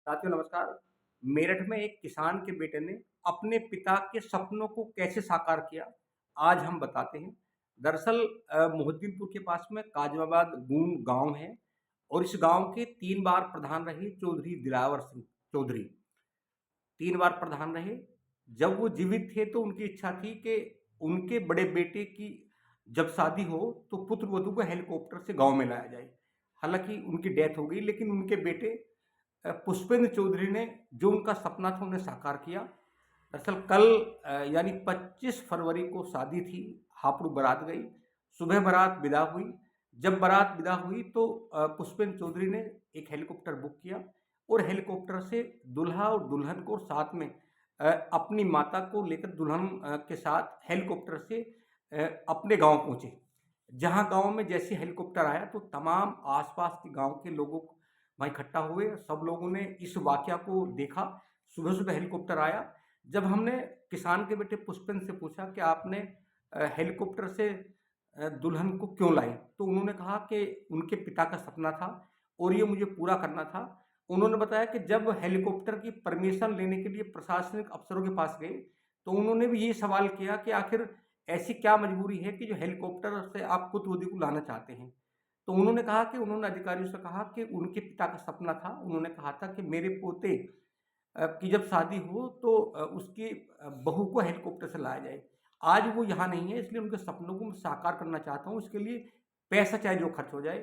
साथियों नमस्कार। मेरठ में एक किसान के बेटे ने अपने पिता के सपनों को कैसे साकार किया, आज हम बताते हैं। दरअसल मोहिद्दीनपुर के पास में काजमाबाद गून गांव है और इस गांव के 3 बार प्रधान रहे चौधरी दिलावर सिंह चौधरी। 3 बार प्रधान रहे। जब वो जीवित थे तो उनकी इच्छा थी कि उनके बड़े बेटे की जब शादी हो तो पुत्र वधू को हेलीकॉप्टर से गांव में लाया जाए। हालांकि उनकी डेथ हो गई, लेकिन उनके बेटे पुष्पेंद्र चौधरी ने जो उनका सपना था उन्हें साकार किया। दरअसल कल यानी 25 फरवरी को शादी थी, हापुड़ बारात गई। सुबह बारात विदा हुई। जब बारात विदा हुई तो पुष्पेंद्र चौधरी ने एक हेलीकॉप्टर बुक किया और हेलीकॉप्टर से दूल्हा और दुल्हन को साथ में अपनी माता को लेकर दुल्हन के साथ हेलीकॉप्टर से अपने गांव पहुंचे। जहां गांव में जैसे हेलीकॉप्टर आया तो तमाम आसपास के गांव के लोगों वहाँ इकट्ठा हुए। सब लोगों ने इस वाकया को देखा। सुबह सुबह हेलीकॉप्टर आया। जब हमने किसान के बेटे पुष्पेंद्र से पूछा कि आपने हेलीकॉप्टर से दुल्हन को क्यों लाई, तो उन्होंने कहा कि उनके पिता का सपना था और ये मुझे पूरा करना था। उन्होंने बताया कि जब हेलीकॉप्टर की परमिशन लेने के लिए प्रशासनिक अफसरों के पास गए तो उन्होंने भी ये सवाल किया कि आखिर ऐसी क्या मजबूरी है कि जो हेलीकॉप्टर से आप पुत्र वधू को लाना चाहते हैं। तो उन्होंने कहा कि उन्होंने अधिकारियों से कहा कि उनके पिता का सपना था। उन्होंने कहा था कि मेरे पोते की जब शादी हो तो उसकी बहू को हेलीकॉप्टर से लाया जाए। आज वो यहाँ नहीं है, इसलिए उनके सपनों को मैं साकार करना चाहता हूँ। इसके लिए पैसा चाहे जो खर्च हो जाए,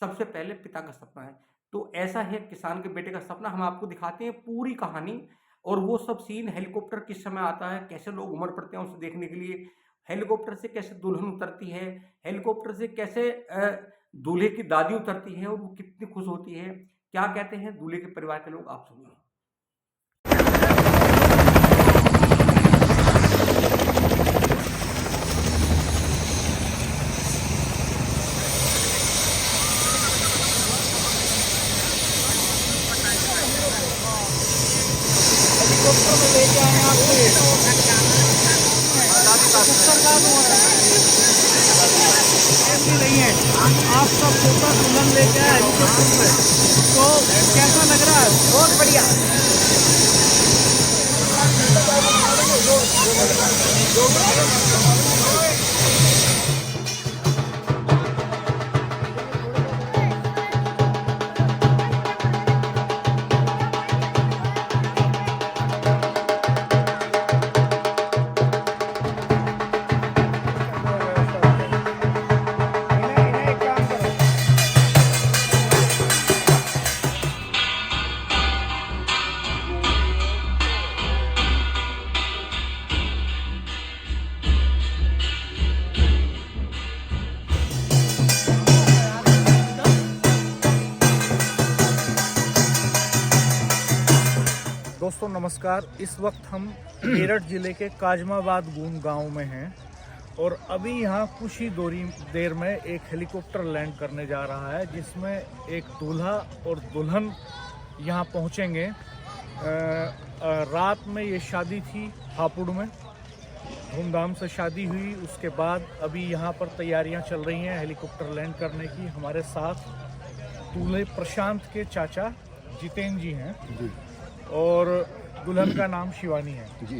सबसे पहले पिता का सपना है। तो ऐसा है किसान के बेटे का सपना। हम आपको दिखाते हैं पूरी कहानी और वो सब सीन, हेलीकॉप्टर किस समय आता है, कैसे लोग उमड़ पड़ते हैं उसे देखने के लिए, हेलीकॉप्टर से कैसे दुल्हन उतरती है, हेलीकॉप्टर से कैसे दूल्हे की दादी उतरती है और वो कितनी खुश होती है, क्या कहते हैं दूल्हे के परिवार के लोग, आप सुनिए। हेलीकॉप्टर में लेके आए आपको ऐसी नहीं है। आपका पोता दुल्हन लेके आए हेलीकॉप्टर में, तो कैसा लग रहा है? बहुत बढ़िया। दोस्तों नमस्कार। इस वक्त हम मेरठ ज़िले के काजमाबाद गून गांव में हैं और अभी यहाँ कुछ ही देर में एक हेलीकॉप्टर लैंड करने जा रहा है, जिसमें एक दूल्हा और दुल्हन यहाँ पहुँचेंगे। रात में ये शादी थी हापुड़ में, धूमधाम से शादी हुई। उसके बाद अभी यहाँ पर तैयारियाँ चल रही हैं हेलीकॉप्टर लैंड करने की। हमारे साथ दूल्हे प्रशांत के चाचा जितेंद्र जी हैं जी, और दुल्हन का नाम शिवानी है जी।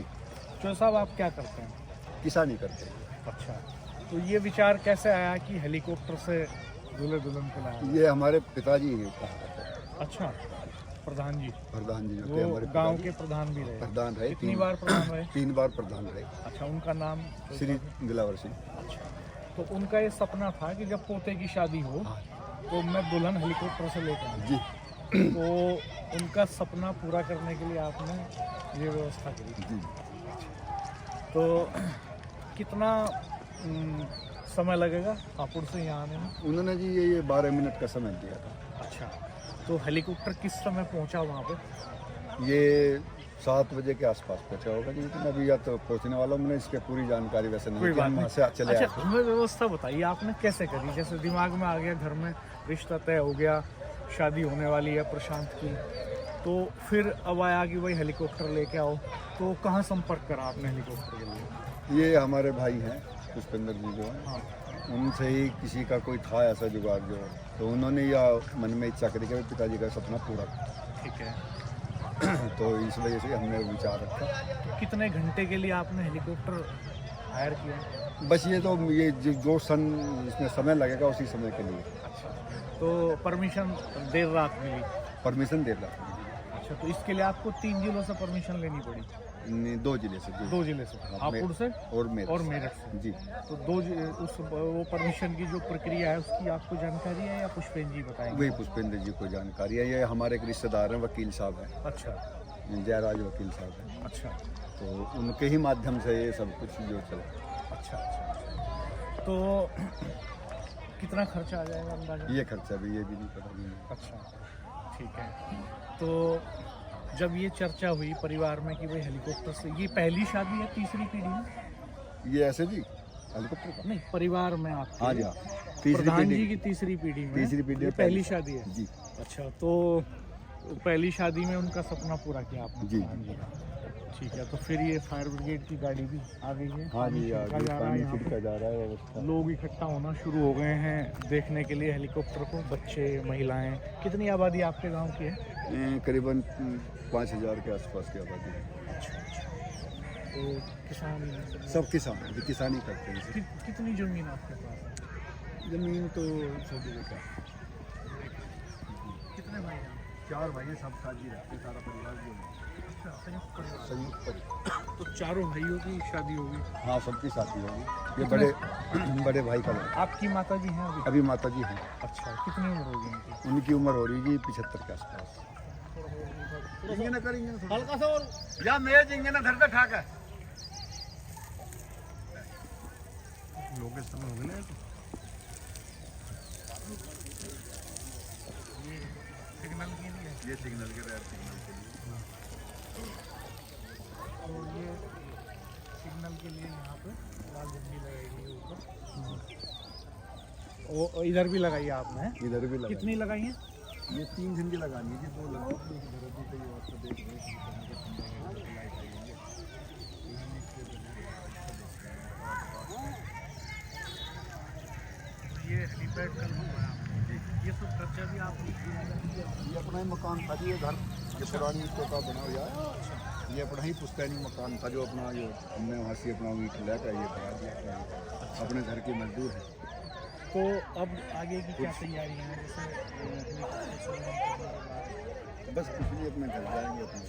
तो साहब आप क्या करते हैं? किसानी करते हैं। अच्छा, तो ये विचार कैसे आया कि हेलीकॉप्टर से दूल्हे दुल्हन को लाया? ये हमारे पिताजी कहा करते हैं। अच्छा, प्रधान जी जो वो हमारे गांव के प्रधान भी रहे? प्रधान रहे। कितनी बार प्रधान रहे? 3 बार प्रधान रहे। अच्छा, उनका नाम? श्री दिलावर सिंह। अच्छा, तो उनका ये सपना था कि जब पोते की शादी हो तो मैं दुल्हन हेलीकॉप्टर से लेकर आऊँ जी। तो उनका सपना पूरा करने के लिए आपने ये व्यवस्था करी जी। तो कितना समय लगेगा हापुड़ से यहाँ आने में? उन्होंने जी ये 12 मिनट का समय दिया था। अच्छा, तो हेलीकॉप्टर किस समय पहुँचा वहाँ पे? ये 7 बजे के आसपास पहुँचा होगा जी, लेकिन अभी या तो पहुँचने वाला हूँ। मैंने इसके पूरी जानकारी वैसे नहीं, वहाँ से चले आए। अच्छा, हमें व्यवस्था बताइए आपने कैसे करी? जैसे दिमाग में आ गया, घर में रिश्ता तय हो गया, शादी होने वाली है प्रशांत की, तो फिर अब आया कि भाई हेलीकॉप्टर लेके आओ, तो कहाँ संपर्क करा आपने हेलीकॉप्टर के लिए? ये हमारे भाई हैं पुष्पेंद्र जी जो हैं। हाँ, उनसे ही किसी का कोई था ऐसा जुगाड़ जो, तो उन्होंने या मन में इच्छा करी कि पिताजी का सपना पूरा। ठीक है। तो इस वजह से हमने विचार रखा। तो कितने घंटे के लिए आपने हेलीकॉप्टर हायर किया? बस ये तो ये जो सन इसमें समय लगेगा उसी समय के लिए अच्छा, तो परमिशन देर रात मिली? परमिशन दे रहा। अच्छा, तो इसके लिए आपको 3 जिलों से परमिशन लेनी पड़ी? 2 जिले से। 2 जिले से, हापुड़ से और मेरठ से। जी। तो वो परमिशन की जो प्रक्रिया है उसकी आपको जानकारी है या पुष्पेंद्र जी बताएंगे? वही पुष्पेंद्र जी को जानकारी है। ये हमारे एक रिश्तेदार हैं, वकील साहब हैं। अच्छा, जयराज वकील साहब हैं। अच्छा, तो उनके ही माध्यम से ये सब कुछ जो चला। अच्छा, अच्छा। तो कितना खर्चा आ जाएगा अंदाजा? ये खर्चा भी ये भी नहीं पता नहीं। अच्छा, ठीक है। तो जब ये चर्चा हुई परिवार में कि भाई हेलीकॉप्टर से, ये पहली शादी है तीसरी पीढ़ी में? ये ऐसे जी हेलीकॉप्टर का नहीं, परिवार में आप? हाँ जी, हाँ। तीसरी प्रधान जी पीढ़ी की तीसरी पीढ़ी में? तीसरी पीढ़ी ये में पहली शादी है जी। अच्छा, तो पहली शादी में उनका सपना पूरा किया आपने? जी। प्रधान जी का। ठीक है, तो फिर ये फायर ब्रिगेड की गाड़ी भी आ गई है? हाँ जी, छिड़का आगे जा रहा है पानी यहाँ पे। छिड़का जा रहा है व्यवस्था। लोग इकट्ठा होना शुरू हो गए हैं देखने के लिए हेलीकॉप्टर को, बच्चे, महिलाएं। कितनी आबादी आपके गांव की है? करीबन 5000 के आसपास की आबादी है। अच्छा, तो किसान सब किसान हैं, किसानी करते हैं। कितनी जमीन आपके पास? जमीन तो छोटी जगह। कितने भाई हैं? 4 भाई हैं, सब साथ ही रहते हैं, सारा परिवार जो है। अच्छा, संयुक्त परिवार। संयुक्त परिवार। तो चारों भाइयों की शादी होगी? हाँ, सबकी शादी होगी। ये बड़े भाई का लड़का। आपकी माता जी हैं अभी? अभी माता जी हैं। अच्छा, कितनी उम्र होगी उनकी? उनकी उम्र हो रही है 75 के आसपास। हल्का सा और या मेरे जिंगे ना धरते ठाक है लोग इस समय हो गए ना। सिग्नल के लिए? ये सिग्नल के रेड सिग्नल के लिए। और ये सिग्नल के लिए यहाँ पे लाल झंडी लगाई गई है ऊपर। और इधर भी लगाई है आपने? इधर भी लगा। कितनी लगाई है? ये 3 झंडी लगानी है, 2 लगानी है। इधर भी कहीं और से देख रहे हैं लाइट आई है। ये हेलीपैड का रूम है आपने? ये सब खर्चा भी आपने किया है? ये अपना ही मकान था जी, ये घर ये पुरानी टोका बना हुआ है। ये अपना ही पुश्तैनी मकान था जो अपना जो हमने वहाँ से अपना ईंट लेकर ये बना दिया। अपने घर के मजदूर हैं। तो अब आगे की क्या तैयारियां हैं? जैसे बस कुछ नहीं, अपने घर जाएंगे अपने।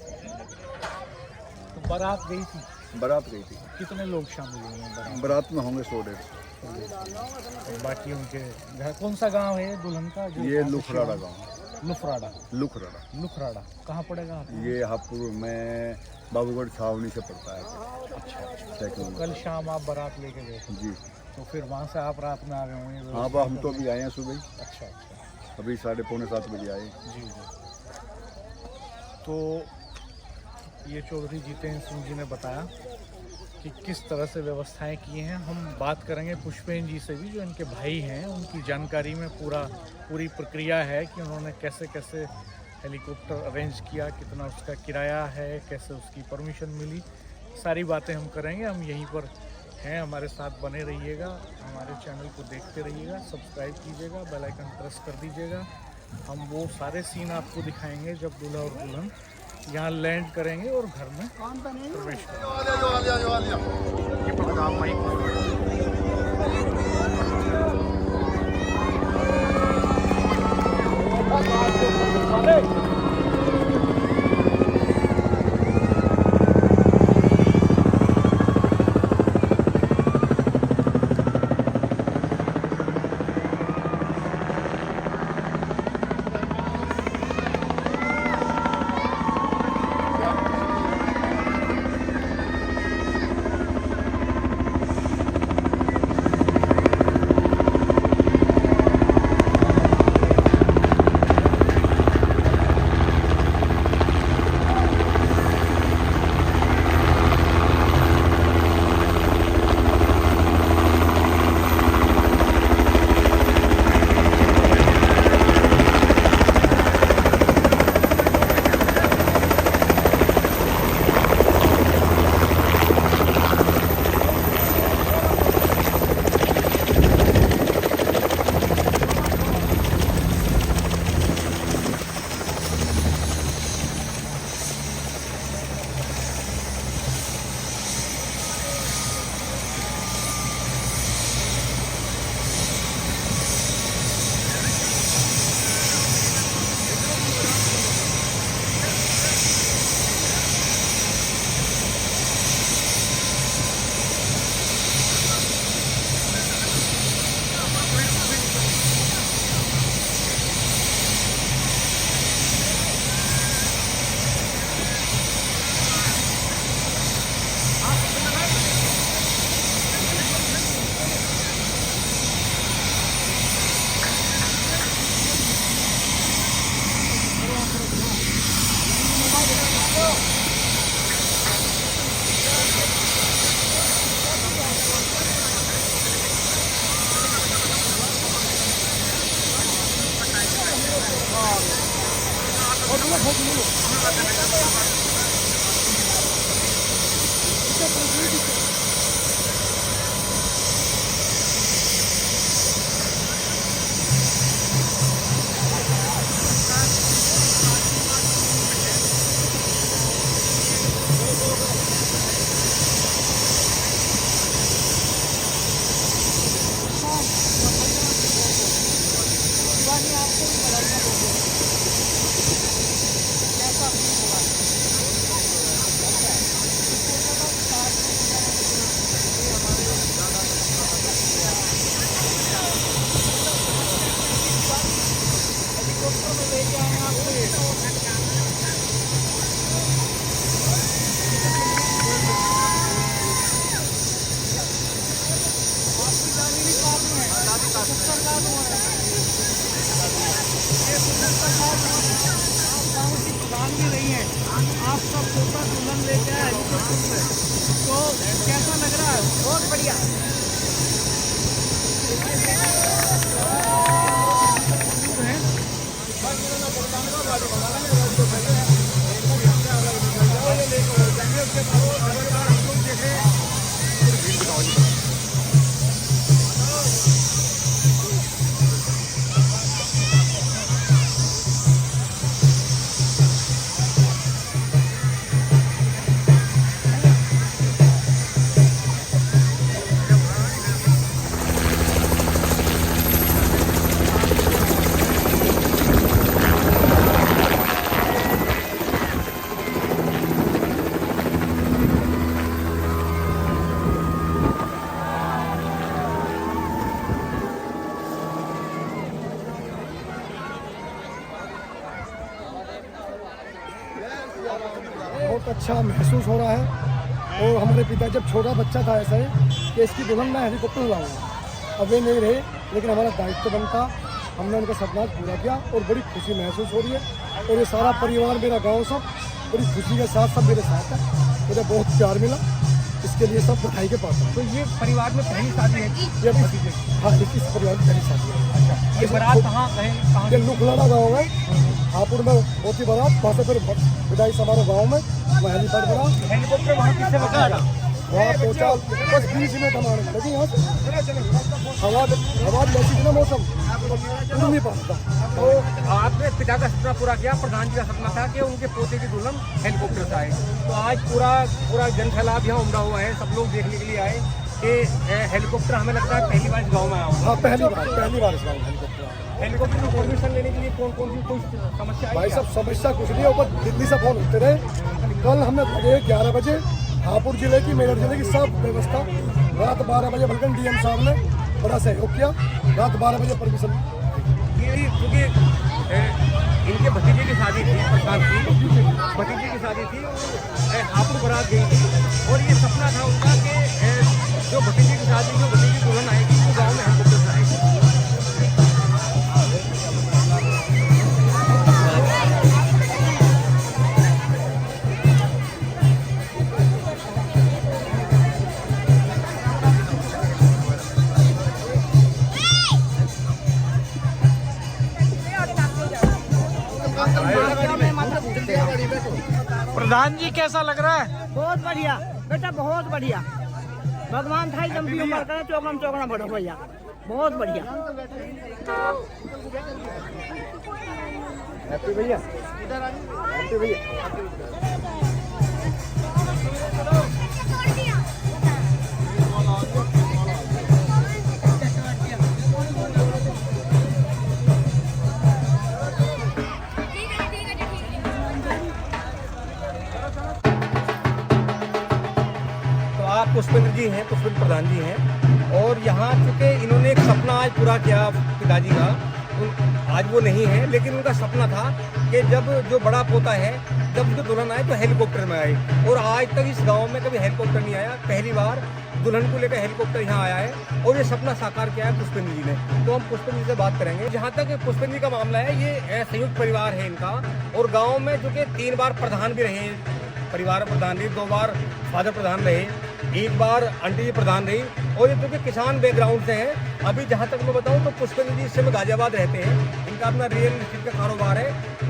तो बारात गई थी? बारात गई थी। कितने लोग शामिल हुए हैं बारात में होंगे 100-150। बाकी उनके घर? कौन सा गांव है दुल्हन का? जो ये लुखराड़ा गाँव। लुखराड़ा? लुखराड़ा। लुखराड़ा कहाँ पड़ेगा आपको? ये हापुड़ में बाबूगढ़ छावनी से पड़ता है। अच्छा, तो 6 कल शाम आप बारात लेके गए थे? जी। तो फिर वहाँ से आप रात में आ गए होंगे? हाँ, हम तो अभी आए हैं सुबह ही। अच्छा, अच्छा। अभी 6:45 बजे आए। जी जी। तो ये चौधरी जितेंद्र सिंह जी ने बताया कि किस तरह से व्यवस्थाएं की हैं। हम बात करेंगे पुष्पेंद्र जी से भी, जो इनके भाई हैं। उनकी जानकारी में पूरी प्रक्रिया है कि उन्होंने कैसे कैसे हेलीकॉप्टर अरेंज किया, कितना उसका किराया है, कैसे उसकी परमिशन मिली। सारी बातें हम करेंगे। हम यहीं पर हैं, हमारे साथ बने रहिएगा, हमारे चैनल को देखते रहिएगा, सब्सक्राइब कीजिएगा, बेल आइकन प्रेस कर दीजिएगा। हम वो सारे सीन आपको दिखाएंगे जब दूल्हा और दुल्हन यहाँ लैंड करेंगे और घर में प्रवेश करेंगे। ये पकड़ा आप माइक। आप सब छोटा दुल्हन लेके आए तो कैसा लग रहा है? बहुत बढ़िया। बहुत अच्छा महसूस हो रहा है। और हमारे पिता जब छोटा बच्चा था ऐसा है कि इसकी दुल्हन मैं हेलीकॉप्टर लाऊंगा, अब वे नहीं रहे, लेकिन हमारा दायित्व बनता, हमने उनका सपना पूरा किया और बड़ी खुशी महसूस हो रही है। और ये सारा परिवार, मेरा गांव सब बड़ी खुशी के साथ सब मेरे साथ है, मुझे बहुत प्यार मिला, इसके लिए सब बधाई के पास है। तो ये परिवार में पहली शादी है? ये भतीजे, हाँ, इस परिवार की पहली शादी है। अच्छा, ये बारात कहाँ? ये लुखलाना गाँव है, हापुड़ में होती बारात, वहाँ से फिर विदाई समारोह गाँव में, वहाँ हेलीपैड बना, हेलीकॉप्टर वहाँ किससे बचा? वहाँ पहुँचा बस 20 मिनट हमारे लगी। यहाँ हवा जैसी थी ना मौसम, उड़ नहीं पाता। तो आपने पिता का सपना पूरा किया, प्रधान जी का सपना था कि उनके पोते की दुल्हन हेलीकॉप्टर से आए। तो आज पूरा जन सैलाब यहाँ उमड़ा हुआ है, सब लोग देखने के लिए आए कि हेलीकॉप्टर, हमें लगता है पहली बार इस गाँव में आया होगा। हाँ, पहली बार इस गाँव में हेलीकॉप्टर। हेलीकॉप्टर में परमिशन लेने के लिए कौन सी कोई समस्या आई? भाई साहब, समस्या कुछ नहीं है, ऊपर दिल्ली से फोन होते रहे। कल हमने 11 बजे हापुड़ जिले की, मेरठ जिले की सब व्यवस्था, रात 12 बजे बल्कि डीएम साहब ने बड़ा सहयोग किया, रात 12 बजे परमिशन। ये क्योंकि इनके भतीजे की शादी थी, प्रशांत की भतीजे की शादी थी, हापुड़ बारात गई थी और ये सपना था उनका कि जो भतीजे की शादी, जो भतीजे दुल्हन आएगी वो गाँव में हेलीकॉप्टर से आएगी। प्रधान जी, कैसा लग रहा है? बहुत बढ़िया बेटा, बहुत बढ़िया। भगवान था लंबी उम्र करे, चौगना बढ़ो भैया, बहुत बढ़िया। हैप्पी भैया, हैप्पी भैया। पुष्पेंद्र जी हैं, पुष्पेंद्र प्रधान जी हैं, और यहाँ चूँकि इन्होंने एक सपना आज पूरा किया पिताजी का, आज वो नहीं है, लेकिन उनका सपना था कि जब जो बड़ा पोता है, जब उनकी दुल्हन आए तो हेलीकॉप्टर में आए, और आज तक इस गांव में कभी हेलीकॉप्टर नहीं आया, पहली बार दुल्हन को लेकर हेलीकॉप्टर यहाँ आया है और ये सपना साकार किया है पुष्पेंद्र जी ने। तो हम पुष्पेंद्र जी से बात करेंगे। जहाँ तक पुष्पेंद्र जी का मामला है, ये संयुक्त परिवार है इनका, और गाँव में जो कि 3 बार प्रधान भी रहे, परिवार प्रधान रही, 2 बार फादर प्रधान रहे, 1 बार आंटी जी प्रधान रही, और ये क्योंकि किसान बैकग्राउंड से हैं। अभी जहाँ तक मैं बताऊँ तो पुष्पेंद्र जी इस समय गाजियाबाद रहते हैं, इनका अपना रियल एस्टेट का कारोबार है,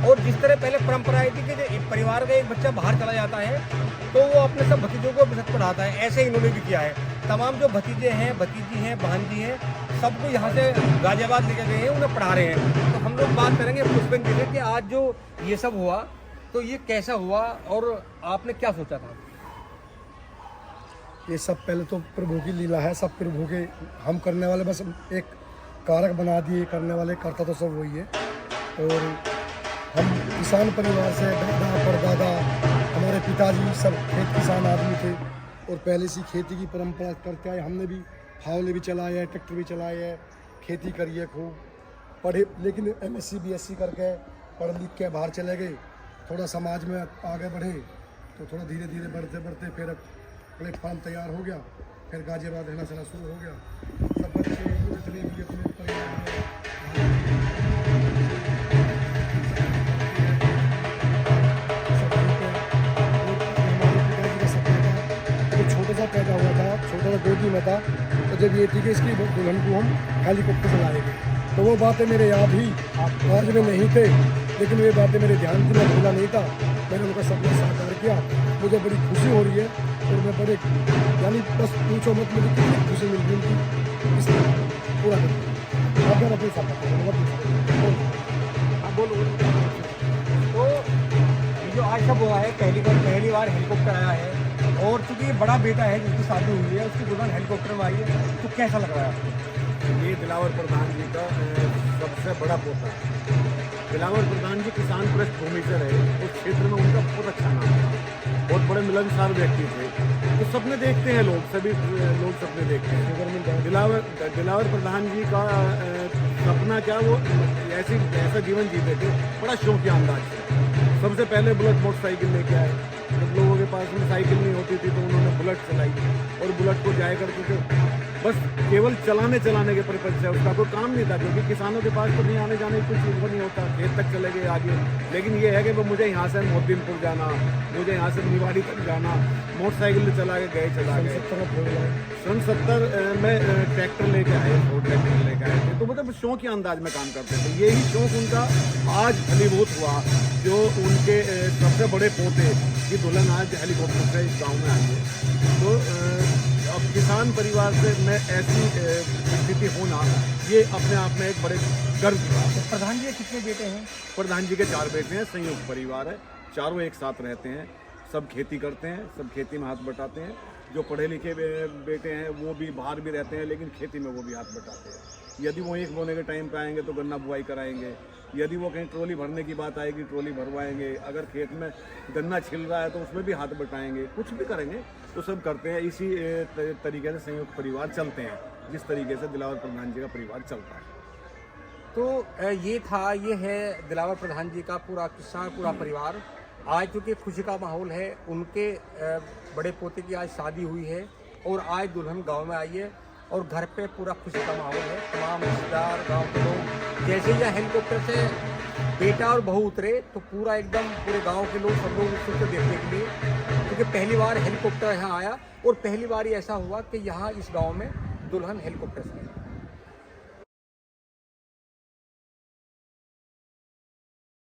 और जिस तरह पहले परंपरा आई थी कि एक परिवार का एक बच्चा बाहर चला जाता है तो वो अपने सब भतीजों को भी पढ़ाता है, ऐसे इन्होंने भी किया है। तमाम जो भतीजे हैं, भतीजी हैं, भांजी हैं, सबको यहाँ से गाजियाबाद लेके गए हैं, उन्हें पढ़ा रहे हैं। तो हम लोग बात करेंगे पुष्पेंद्र जी से कि आज जो ये सब हुआ तो ये कैसा हुआ और आपने क्या सोचा था? ये सब पहले तो प्रभु की लीला है, सब प्रभु के, हम करने वाले बस एक कारक बना दिए, करने वाले करता तो सब वही है। और हम किसान परिवार से, दादा परदादा, हमारे पिताजी सब खेत किसान आदमी थे और पहले से खेती की परंपरा करते आए। हमने भी फावले भी चलाए हैं, ट्रैक्टर भी चलाए हैं, खेती करी है खूब, पढ़े, लेकिन MSc BSc करके पढ़ लिख के बाहर चले गए, थोड़ा समाज में आगे बढ़े तो थोड़ा धीरे धीरे बढ़ते बढ़ते फिर प्लेटफार्म तैयार हो गया, फिर गाजियाबाद रहना चला शुरू हो गया। सब बच्चे जितने भी अपने परिवार में छोटा सा पैदा हुआ था, छोटा सा गोदी में था, तो जब ये थी कि इसकी दुल्हन को हम हेलीकॉप्टर से लाएंगे, तो वो बातें मेरे याद ही आज में नहीं थे, लेकिन वे बातें मेरे ध्यान से मैं भूला नहीं था। मैंने उनका सपना साकार किया, मुझे बड़ी खुशी हो रही है और मैं बड़े, यानी बस पूछो मत, मुझे कितनी खुशी मिल रही उनकी, इसलिए पूरा कर अपने बोलो। तो ये जो आज सब हुआ है, पहली बार हेलीकॉप्टर आया है और चूंकि ये बड़ा बेटा है जिसकी शादी हुई है, उसकी दुल्हन हेलीकॉप्टर में आई है, तो कैसा लग रहा है आपको? ये दिलावर प्रधान जी का सबसे बड़ा पोता है। दिलावर प्रधान जी किसान पृष्ठभूमि से रहे, उस क्षेत्र में उनका बहुत अच्छा नाम था, बहुत बड़े मिलनसार व्यक्ति थे। तो सपने देखते हैं लोग, सभी लोग सपने देखते हैं। दिलावर प्रधान जी का सपना क्या, वो ऐसा जीवन जीते थे बड़ा शौकिया अंदाज से। सबसे पहले बुलेट मोटरसाइकिल लेके आए, जब लोगों के पास में साइकिल नहीं होती थी तो उन्होंने बुलेट चलाई और बुलेट को जाया करते थे, बस केवल चलाने के परिपथ से, उसका कोई काम नहीं था, क्योंकि किसानों के पास तो नहीं आने जाने की कुछ वो नहीं होता, खेत तक चले गए आगे। लेकिन ये है कि वो मुझे यहाँ से मोहद्दीनपुर जाना, मुझे यहाँ से निवाड़ी तक जाना, मोटरसाइकिल चला के चला गए। सन 70 में ट्रैक्टर लेके आए, वो ट्रैक्टर लेके आए थे, तो मतलब शौक के अंदाज में काम करते थे। यही शौक उनका आज फलीभूत हुआ, जो उनके सबसे बड़े पोते की दुल्हन आज हेलीकॉप्टर से इस गाँव में आई है। तो अब किसान परिवार से मैं ऐसी स्थिति होना, ये अपने आप में एक बड़े गर्व की बात है। प्रधान जी कितने बेटे हैं? प्रधान जी के 4 बेटे हैं, संयुक्त परिवार है, चारों एक साथ रहते हैं, सब खेती करते हैं, सब खेती में हाथ बटाते हैं। जो पढ़े लिखे बेटे हैं वो भी बाहर भी रहते हैं, लेकिन खेती में वो भी हाथ बटाते हैं। यदि वो ईख बोने के टाइम पे आएंगे तो गन्ना बुआई कराएंगे, यदि वो कहीं ट्रॉली भरने की बात आएगी ट्रॉली भरवाएंगे, अगर खेत में गन्ना छिल रहा है तो उसमें भी हाथ बटाएंगे, कुछ भी करेंगे तो सब करते हैं। इसी तरीके से संयुक्त परिवार चलते हैं, जिस तरीके से दिलावर प्रधान जी का परिवार चलता है। तो ये है दिलावर प्रधान जी का पूरा किस्सा, पूरा परिवार। आज चूँकि खुशी का माहौल है, उनके बड़े पोते की आज शादी हुई है और आज दुल्हन गांव में आई है और घर पे पूरा खुशी का माहौल है। तमाम रिश्तेदार, गांव के लोग, जैसे ही हेलीकॉप्टर से बेटा और बहू उतरे तो पूरा एकदम पूरे गांव के लोग, सब लोग उत्सुक थे देखने के लिए, क्योंकि पहली बार हेलीकॉप्टर यहाँ आया और पहली बार ही ऐसा हुआ कि यहाँ इस गाँव में दुल्हन हेलीकॉप्टर से आई।